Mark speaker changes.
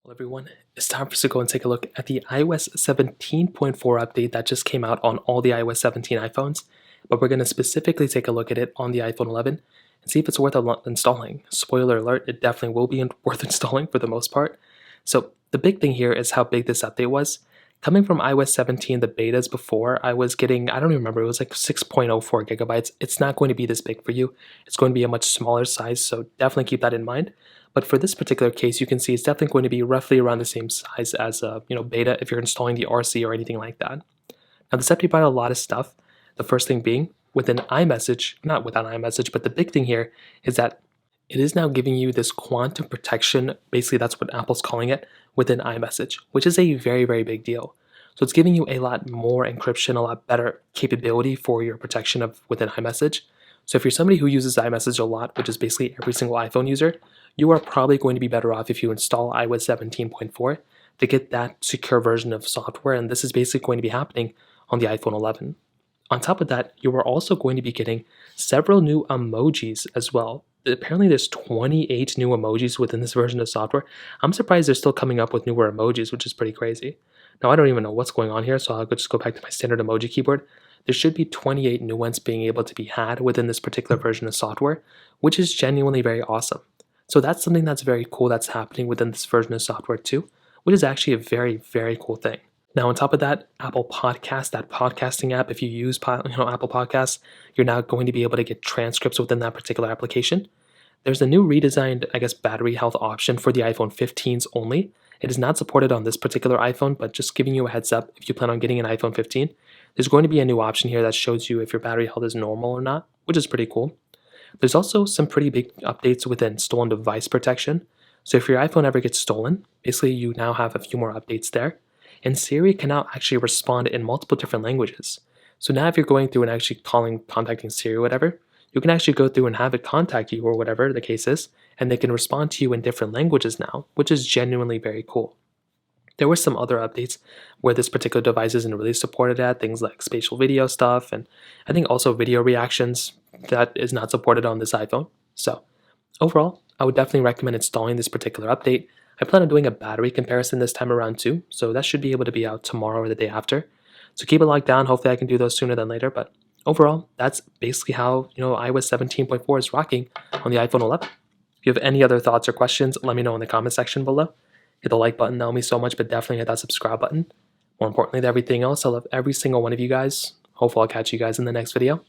Speaker 1: Well, everyone, it's time for us to go and take a look at the iOS 17.4 update that just came out on all the iOS 17 iPhones, but we're going to specifically take a look at it on the iPhone 11 and see if it's worth installing. Spoiler alert, it definitely will be worth installing for the most part. So the big thing here is how big this update was. Coming from iOS 17, the betas before, I was getting, I don't even remember, it was like 6.04 gigabytes. It's not going to be this big for you. It's going to be a much smaller size, so definitely keep that in mind. But for this particular case, you can see it's definitely going to be roughly around the same size as a beta if you're installing the RC or anything like that. Now this update brought a lot of stuff. The first thing being within iMessage, not without iMessage, but the big thing here is that it is now giving you this quantum protection. Basically, that's what Apple's calling it within iMessage, which is a very, very big deal. So it's giving you a lot more encryption, a lot better capability for your protection of within iMessage. So if you're somebody who uses iMessage a lot, which is basically every single iPhone user, you are probably going to be better off if you install iOS 17.4 to get that secure version of software, and this is basically going to be happening on the iPhone 11. On top of that, you are also going to be getting several new emojis as well. Apparently there's 28 new emojis within this version of software. I'm surprised they're still coming up with newer emojis, which is pretty crazy. Now I don't even know what's going on here, so I'll just go back to my standard emoji keyboard. There should be 28 new ones being able to be had within this particular version of software, which is genuinely very awesome. So that's something that's very cool that's happening within this version of software too, which is actually a very, very cool thing. Now, on top of that, Apple Podcast, that podcasting app, if you use Apple Podcasts, you're now going to be able to get transcripts within that particular application. There's a new redesigned, battery health option for the iPhone 15s only. It is not supported on this particular iPhone, but just giving you a heads up, if you plan on getting an iPhone 15, there's going to be a new option here that shows you if your battery health is normal or not, which is pretty cool. There's also some pretty big updates within stolen device protection. So if your iPhone ever gets stolen, basically you now have a few more updates there. And Siri can now actually respond in multiple different languages. So now if you're going through and actually contacting Siri or whatever, you can actually go through and have it contact you or whatever the case is, and they can respond to you in different languages now, which is genuinely very cool. There were some other updates where this particular device isn't really supported at, things like spatial video stuff, and I think also video reactions that is not supported on this iPhone. So overall, I would definitely recommend installing this particular update. I plan on doing a battery comparison this time around too, so that should be able to be out tomorrow or the day after. So keep it locked down. Hopefully I can do those sooner than later, but overall, that's basically how iOS 17.4 is rocking on the iPhone 11. If you have any other thoughts or questions, let me know in the comment section below. Hit the like button, that will mean so much, but definitely hit that subscribe button. More importantly than everything else, I love every single one of you guys. Hopefully I'll catch you guys in the next video.